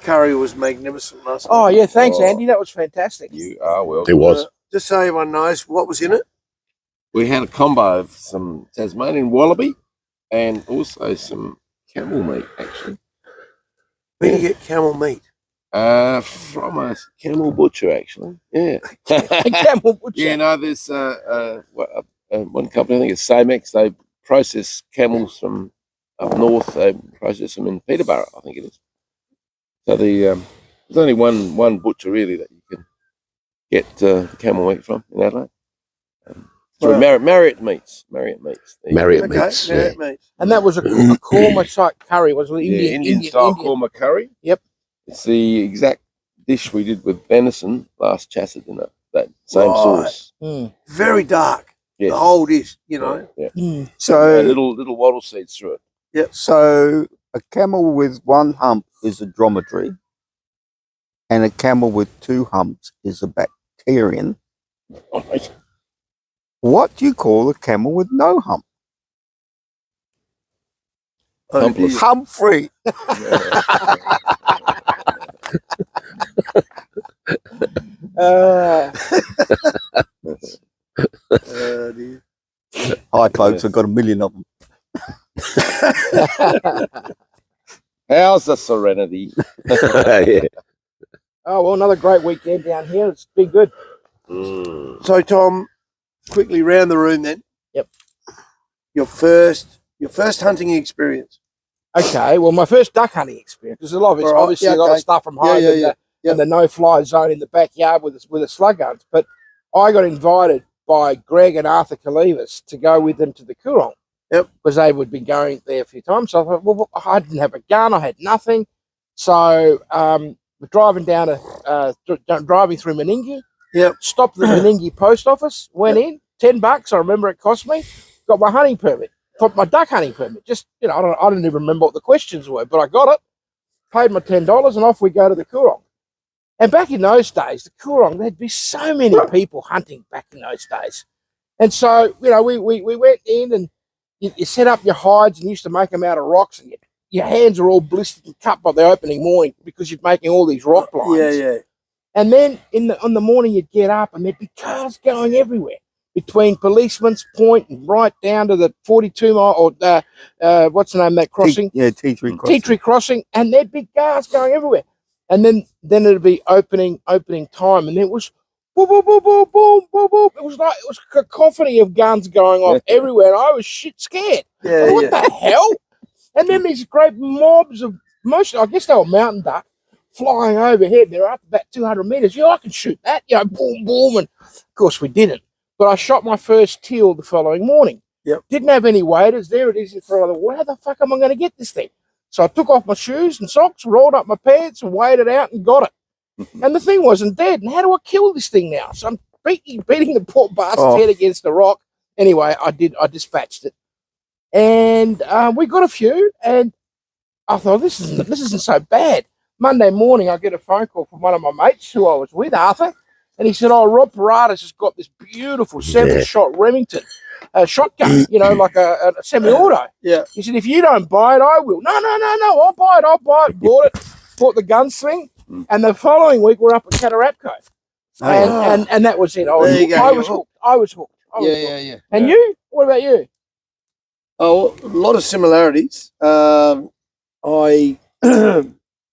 curry was magnificent last night. Oh, yeah, thanks, Andy. That was fantastic. You are welcome. It was. Just so everyone knows what was in it. We had a combo of some Tasmanian wallaby and also some camel meat, actually. Where do you get camel meat? From a camel butcher, actually. Yeah. A camel butcher. Yeah, no, there's one company, I think it's Samex. They process camels from up north. They process them in Peterborough, I think it is. So there's only one butcher really that you can get camel meat from in Adelaide. Sorry, Marriott Meats. Marriott Meats. Marriott Meats. Marriott Meats. And that was a korma type curry, wasn't it? Indian style korma curry. Yep. It's the exact dish we did with venison last chassis in that same sauce. Very dark. Yes. The whole dish, you know. Yeah. So little wattle seeds through it. Yep. So a camel with one hump is a dromedary, and a camel with two humps is a bacterian. What do you call a camel with no hump? Humpless. Humphrey. Dear. Hi, folks. I've got a million of them. How's the serenity? Yeah. Oh, well, another great weekend down here. It's been good. So, Tom, quickly round the room then. Yep. Your first hunting experience. Okay, well, my first duck hunting experience, because a lot of it's All right, obviously yeah, a lot okay. of stuff from home and the no-fly zone in the backyard with a slug hunt. But I got invited by Greg and Arthur Kalivas to go with them to the Coorong. Yep. Because they would be going there a few times. So I thought, well, I didn't have a gun. I had nothing. So we're driving down driving through Meningie. Yep. Stopped at the Meningie post office. Went in. $10. I remember it cost me. Got my hunting permit. Got my duck hunting permit. Just, I don't even remember what the questions were, but I got it. Paid my $10 and off we go to the Coorong. And back in those days, the Coorong, there'd be so many people hunting back in those days. And so, we went in and you set up your hides and used to make them out of rocks, and your hands are all blistered and cut by the opening morning because you're making all these rock blinds. Yeah. And then on the morning you'd get up and there'd be cars going everywhere between Policeman's Point and right down to the 42 mile or what's the name of that crossing? Tea Tree Crossing. Tea Tree Crossing, and there'd be cars going everywhere. And then it'd be opening time, and it was boom, boom, boom, boom, boom, boom, boom. It was a cacophony of guns going off everywhere, and I was shit scared. What the hell? And then these great mobs of I guess they were mountain duck flying overhead. They're up about 200 meters. Yeah, I can shoot that. Boom, boom, and of course we didn't. But I shot my first teal the following morning. Yep. Didn't have any waders. There it is in front of the water. How the fuck am I going to get this thing? So I took off my shoes and socks, rolled up my pants, and waded out and got it. And the thing wasn't dead. And how do I kill this thing now? So I'm beating the poor bastard's head against the rock. Anyway, I dispatched it. And we got a few, and I thought, this isn't so bad. Monday morning, I get a phone call from one of my mates who I was with, Arthur, and he said, Rob Paradas has got this beautiful 7-shot Remington shotgun, like a semi-auto. Yeah. He said, if you don't buy it, I will. No, I'll buy it. Bought the gunsling, and the following week we're up at Catarapco. And that was it. I was hooked. Yeah. And you? What about you? Oh, a lot of similarities. I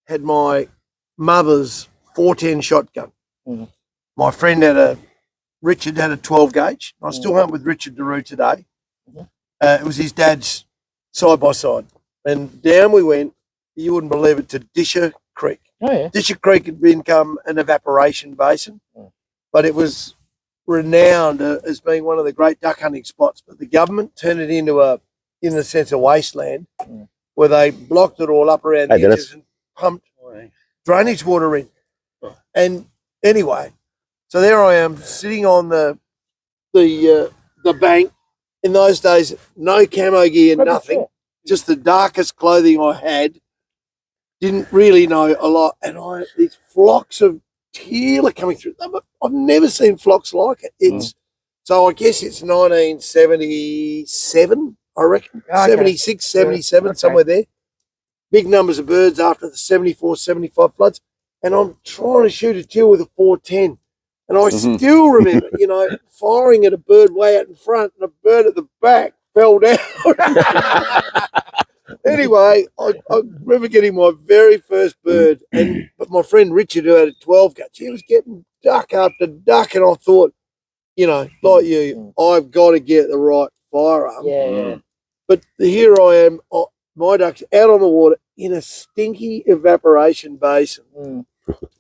had my mother's 410 shotgun. Mhm. My friend Richard had a 12 gauge. I still hunt with Richard DeRue today. Mhm. It was his dad's side by side. And down we went, you wouldn't believe it, to Disher Creek. Oh, yeah. Disher Creek had become an evaporation basin, but it was renowned as being one of the great duck hunting spots. But the government turned it into in a sense, a wasteland where they blocked it all up around the edges and pumped drainage water in. And anyway, so there I am sitting on the bank. In those days, no camo gear, nothing, just the darkest clothing I had. Didn't really know a lot, and these flocks of teal are coming through. I've never seen flocks like it. So I guess it's 1977, I reckon, 76, 77, somewhere there. big numbers of birds after the 74, 75 floods. And I'm trying to shoot a teal with a 410. And I still remember, you know, firing at a bird way out in front and a bird at the back fell down. Anyway, I remember getting my very first bird, but my friend Richard, who had a 12 gauge, he was getting duck after duck, and I thought, you know, like you, I've got to get the right firearm. Yeah. But here I am, my duck's out on the water in a stinky evaporation basin.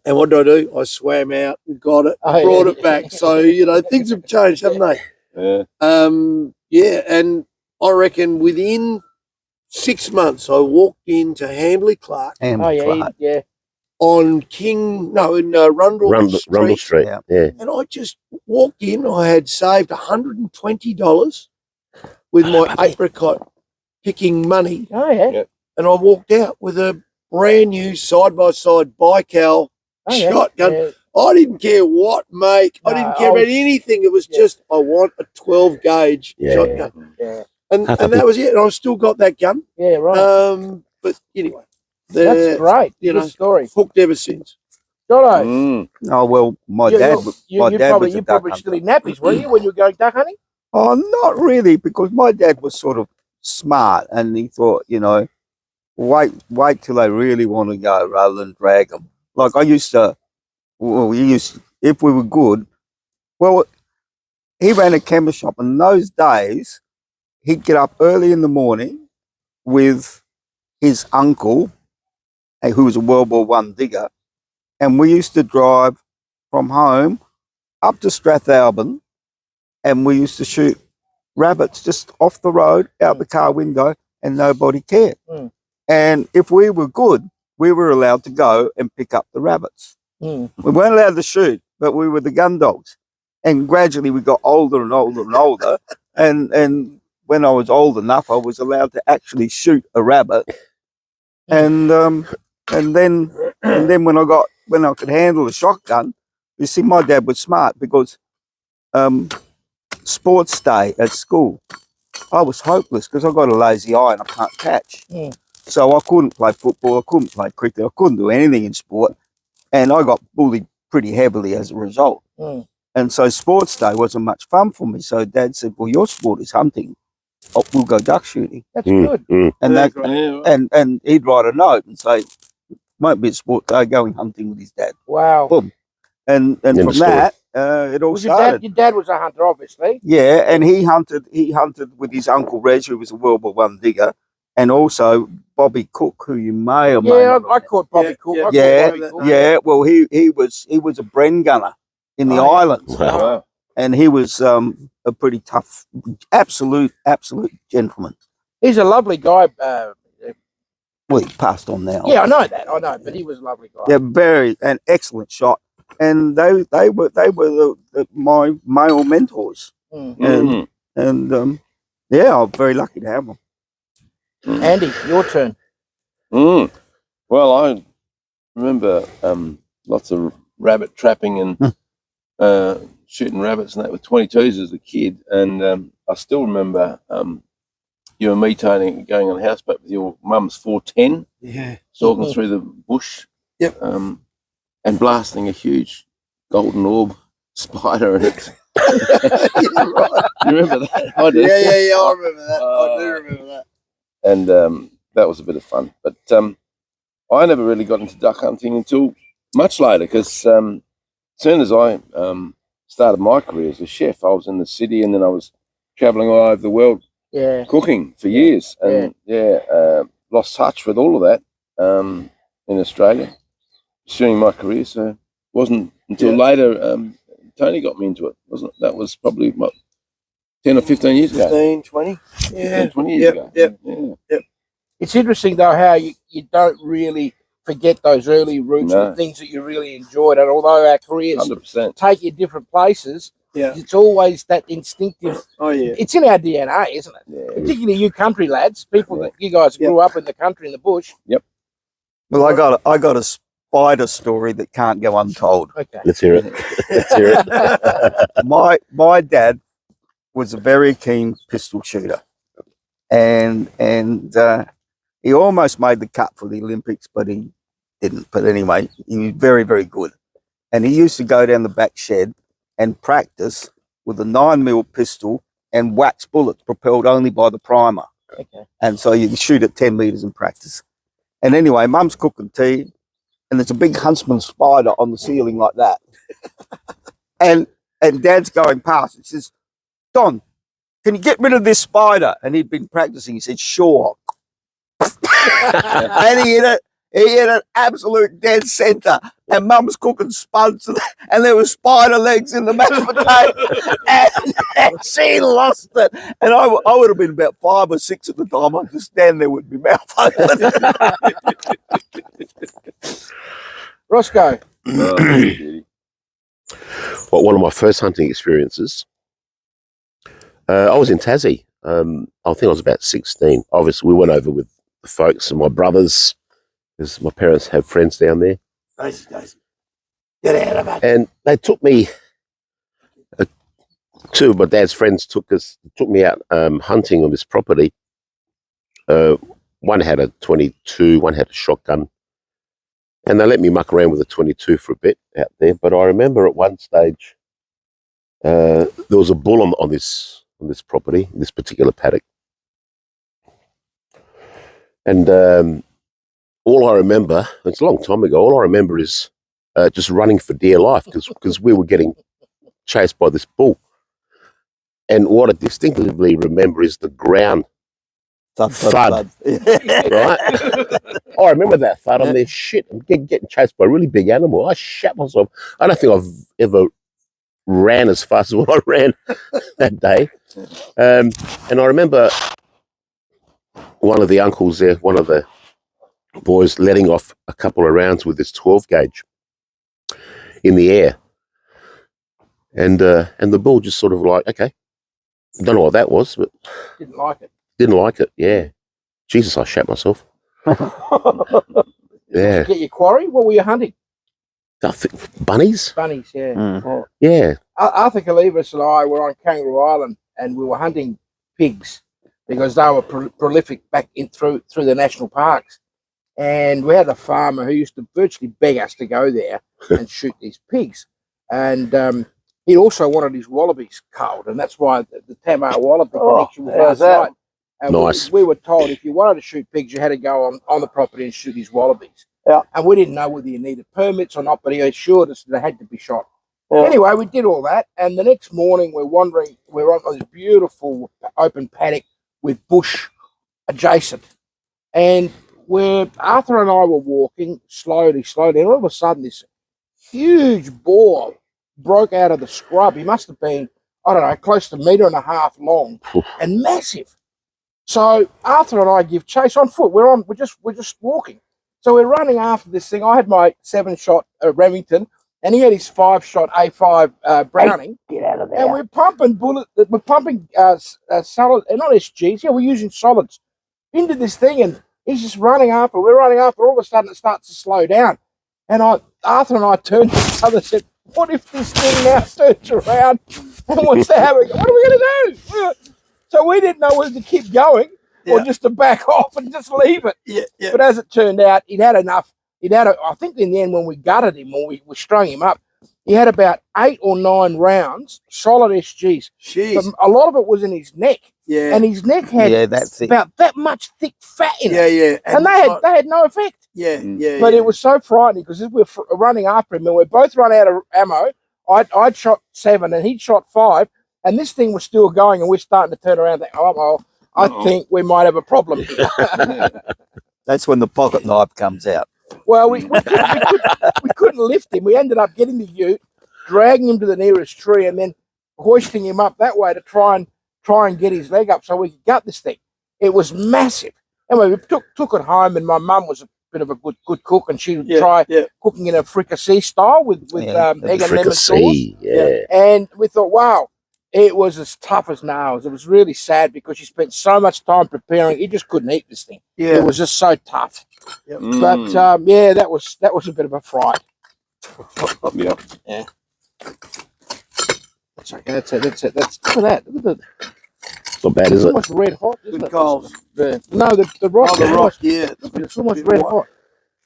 And what did? I swam out and got it, brought it back. So, you know, things have changed, haven't they? Yeah. And I reckon within 6 months, I walked into Hambley Clark Oh, yeah. on Rundle Street. Yeah. and I just walked in. I had saved $120 with my apricot picking money, Oh, yeah. and I walked out with a brand new side-by-side Baikal shotgun. Yeah. I didn't care what make. I didn't care about anything. It was just, I want a 12 gauge shotgun. Yeah. And that was it. And I've still got that gun. Yeah, right. But anyway, That's great. Good story. Hooked ever since. Jono, Oh well, my dad was you a probably duck still hunter. in nappies, were you, when you were going duck hunting? Oh, not really, because my dad was sort of smart, and he thought, you know, wait till they really want to go rather than drag them. Like I used to, if we were good, well, he ran a camel shop, and in those days, he'd get up early in the morning with his uncle, who was a World War One digger, and we used to drive from home up to Strathalbyn, and we used to shoot rabbits just off the road, out the car window, and nobody cared. And if we were good, we were allowed to go and pick up the rabbits. We weren't allowed to shoot, but we were the gun dogs. And gradually we got older and older and older. And when I was old enough, I was allowed to actually shoot a rabbit. And then when I could handle a shotgun, you see, my dad was smart, because sports day at school, I was hopeless because I got a lazy eye and I can't catch. So I couldn't play football, I couldn't play cricket, I couldn't do anything in sport, and I got bullied pretty heavily as a result. And so sports day wasn't much fun for me. So Dad said, "Well, your sport is hunting. Oh, we'll go duck shooting." That's good. And and he'd write a note and say, "Won't be a sport day, going hunting with his dad." Wow. Boom. And from that, it all started. Your dad was a hunter, obviously. Yeah, and he hunted with his uncle Reg, who was a World War One digger, and also Bobby Cook, who you may or may not I caught Bobby Cook. Yeah. Well, he was a Bren gunner in the islands. Wow. And he was a pretty tough, absolute gentleman. He's a lovely guy. Well, he passed on now. Yeah, I know that. I know, but he was a lovely guy. Yeah, very an excellent shot. And they were my male mentors. And yeah, I'm very lucky to have them. Andy, your turn. Well, I remember lots of rabbit trapping and shooting rabbits and that with 22s as a kid. And I still remember you and me, Tony, going on houseboat with your mum's 410, stalking through the bush, and blasting a huge golden orb spider in it. Right. You remember that? I do. Yeah, I remember that. I do remember that. And that was a bit of fun. But I never really got into duck hunting until much later, because as soon as I started my career as a chef, I was in the city, and then I was travelling all over the world cooking for years. And lost touch with all of that in Australia during my career. So it wasn't until later Tony got me into it, wasn't it? That was probably, what, 10 or 15 years ago? 15, 20. 15, 20 years ago. Yep. It's interesting, though, how you don't really forget those early roots and things that you really enjoyed. And although our careers 100%. take you different places, it's always that instinctive. Oh, yeah. It's in our DNA, isn't it? Yeah. Particularly you country lads, people that you guys grew up in the country, in the bush. Yep. Well, I got a spider story that can't go untold. Okay. Let's hear it. My dad was a very keen pistol shooter, and He almost made the cut for the Olympics, but he didn't. But anyway, he was very, very good. And he used to go down the back shed and practice with a 9mm pistol and wax bullets propelled only by the primer. Okay. And so you can shoot at 10 metres in practice. And anyway, Mum's cooking tea, and there's a big huntsman spider on the ceiling like that. and Dad's going past. He says, Don, can you get rid of this spider? And he'd been practicing. He said, sure. And he hit it absolute dead centre. And Mum's cooking spuds, and there were spider legs in the mashed potato. and she lost it. And I would have been about 5 or 6 at the time. I'd just stand there with my mouth open. Roscoe. Well, one of my first hunting experiences, I was in Tassie. I think I was about 16. Obviously, we went over with the folks and my brothers, because my parents have friends down there. Daisy. Get out of it. And they took me, two of my dad's friends took me out hunting on this property. One had a 22, one had a shotgun. And they let me muck around with a 22 for a bit out there. But I remember at one stage, there was a bull on this property, this particular paddock. And all I remember, it's a long time ago, all I remember is just running for dear life because we were getting chased by this bull. And what I distinctively remember is the ground thud. Right? I remember that thud. I'm there, shit, I'm getting chased by a really big animal. I shat myself. I don't think I've ever ran as fast as what I ran that day. And I remember one of the uncles there, one of the boys letting off a couple of rounds with this 12 gauge in the air. And the bull just sort of like, okay, don't know what that was, but Didn't like it. didn't like it, yeah. Jesus, I shat myself. Yeah. Get your quarry? What were you hunting? Bunnies? Bunnies, yeah. Mm. Yeah. Arthur Kalivas and I were on Kangaroo Island, and we were hunting pigs because they were prolific back in through the national parks. And we had a farmer who used to virtually beg us to go there and shoot these pigs. And he also wanted his wallabies culled, and that's why the Tamar wallaby connection was last night. And Nice. we were told if you wanted to shoot pigs, you had to go on the property and shoot his wallabies. Yeah. And we didn't know whether you needed permits or not, but he assured us that they had to be shot. Yeah. Anyway, we did all that, and the next morning we're on this beautiful open paddock with bush adjacent. And Arthur and I were walking slowly, and all of a sudden this huge boar broke out of the scrub. He must have been, I don't know, close to 1.5 meters long and massive. So Arthur and I give chase on foot. We're just walking. So we're running after this thing. I had my 7-shot Remington, and he had his 5-shot A5 Browning. Get out of there. And we're pumping solid, not SGs. Yeah, we're using solids into this thing, and he's just running after. We're running after. All of a sudden, it starts to slow down, and Arthur and I turned to each other and said, "What if this thing now turns around and wants to have a? What are we going to do?" So we didn't know whether to keep going or just to back off and just leave it. Yeah. But as it turned out, he'd had enough. I think in the end, when we gutted him or we strung him up, he had about 8 or 9 rounds, solid SGs. Jeez. But a lot of it was in his neck. Yeah. And his neck had about that much thick fat in it. Yeah. And they had no effect. Yeah. But it was so frightening because we were running after him and we both run out of ammo. I'd shot 7 and he'd shot 5. And this thing was still going and we're starting to turn around and think, I think we might have a problem here. That's when the pocket knife comes out. Well, we couldn't lift him. We ended up getting the ute, dragging him to the nearest tree, and then hoisting him up that way to try and get his leg up so we could gut this thing. It was massive. Anyway, we took it home, and my mum was a bit of a good cook, and she would try cooking in a fricassee style with egg and lemon sauce. Yeah. And we thought, wow, it was as tough as nails. It was really sad because she spent so much time preparing. He just couldn't eat this thing. Yeah. It was just so tough. Yep. But that was a bit of a fright. Yeah. That's okay. That's it. Look at that. Not bad, is It's it? almost red hot, isn't Good it? coals. No, the rock. Oh, the rock, yeah. It's almost red hot.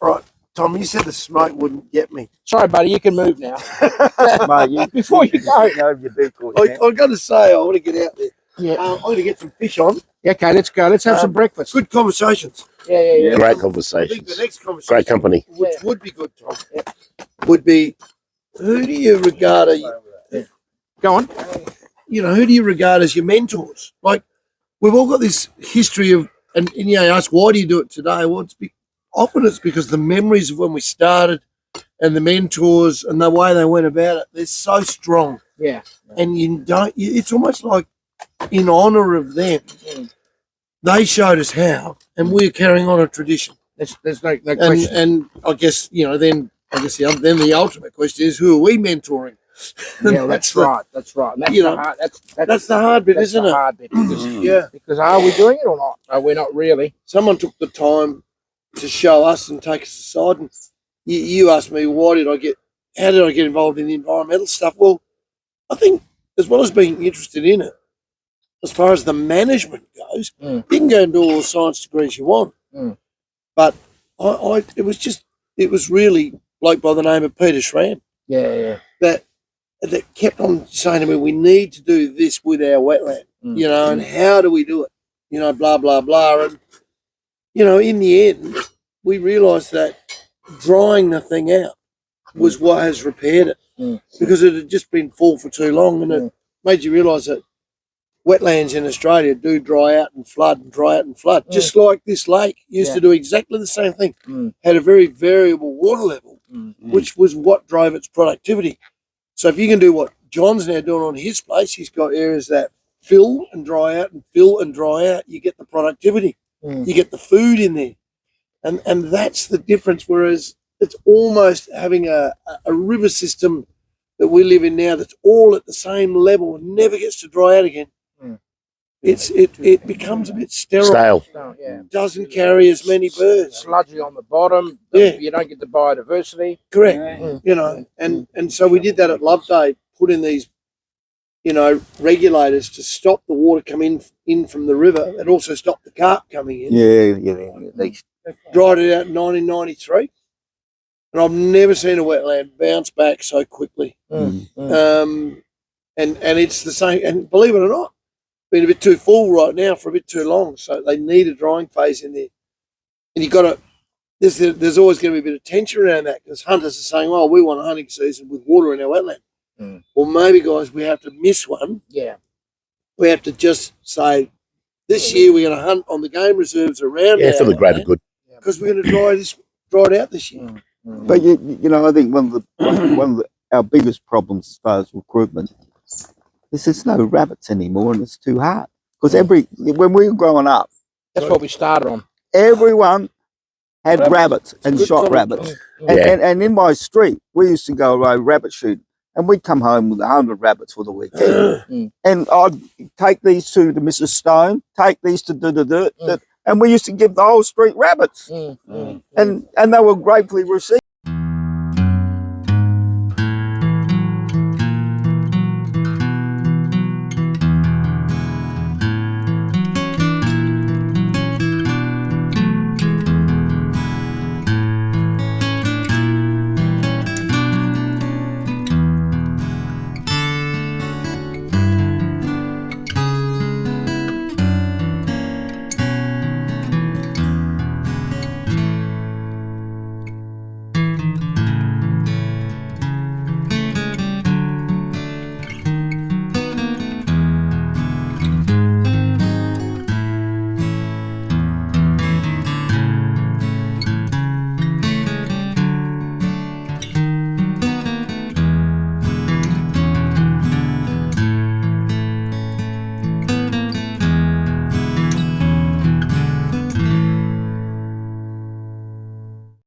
Right, Tom, you said the smoke wouldn't get me. Sorry, buddy, you can move now. Mate, you, Before you go. know you do good, man. I've got to say, I want to get out there. Yeah. I'm going to get some fish on. Yeah, okay, let's go. Let's have some breakfast. Good conversations. Yeah. Great I think conversations. the next conversation, Great company. which would be good, Tom, would be, who do you regard Go on. who do you regard as your mentors? Like, we've all got this history of, and you ask, why do you do it today? Well, often it's because the memories of when we started and the mentors and the way they went about it, they're so strong. Yeah. And it's almost like in honour of them, they showed us how, and we're carrying on a tradition. There's no question. And I guess, then the ultimate question is, who are we mentoring? Yeah, that's right. That's right. And that's you the know, hard. That's the hard bit, that's isn't the it? hard bit. Because, Yeah. because are we doing it or not? No, we're not really. Someone took the time to show us and take us aside. And you asked me, how did I get involved in the environmental stuff? Well, I think as well as being interested in it, as far as the management goes, you can go and do all the science degrees you want. But it was really a bloke by the name of Peter Schramm Yeah. that kept on saying to me, we need to do this with our wetland, and how do we do it? Blah, blah, blah. And, in the end, we realised that drying the thing out was what has repaired it because it had just been full for too long, and it made you realise that wetlands in Australia do dry out and flood and dry out and flood, just like this lake used to do exactly the same thing. Had a very variable water level, which was what drove its productivity. So if you can do what John's now doing on his place, he's got areas that fill and dry out and fill and dry out, you get the productivity. You get the food in there. And that's the difference, whereas it's almost having a river system that we live in now that's all at the same level and never gets to dry out again. It becomes a bit sterile. So, yeah. Doesn't carry as many birds. Sludgy on the bottom. Yeah. You don't get the biodiversity. Correct. And so we did that at Loveday, put in these, regulators to stop the water coming in from the river and also stop the carp coming in. Yeah. They Dried it out in 1993. And I've never seen a wetland bounce back so quickly. And it's the same. And believe it or not, been a bit too full right now for a bit too long. So they need a drying phase in there. And you've got to, there's always going to be a bit of tension around that because hunters are saying, oh, we want a hunting season with water in our wetland. Well, maybe, guys, we have to miss one. Yeah. We have to just say, this year we're going to hunt on the game reserves around Yeah, for the greater good. because we're going to dry it out this year. But I think one of our biggest problems as far as recruitment is there's no rabbits anymore, and it's too hard. Because when we were growing up, That's what we started on. everyone had rabbits and shot rabbits. And in my street, we used to go away rabbit shooting, and we'd come home with 100 rabbits for the weekend. And I'd take these to Mrs. Stone, take these to and we used to give the whole street rabbits. And they were gratefully received.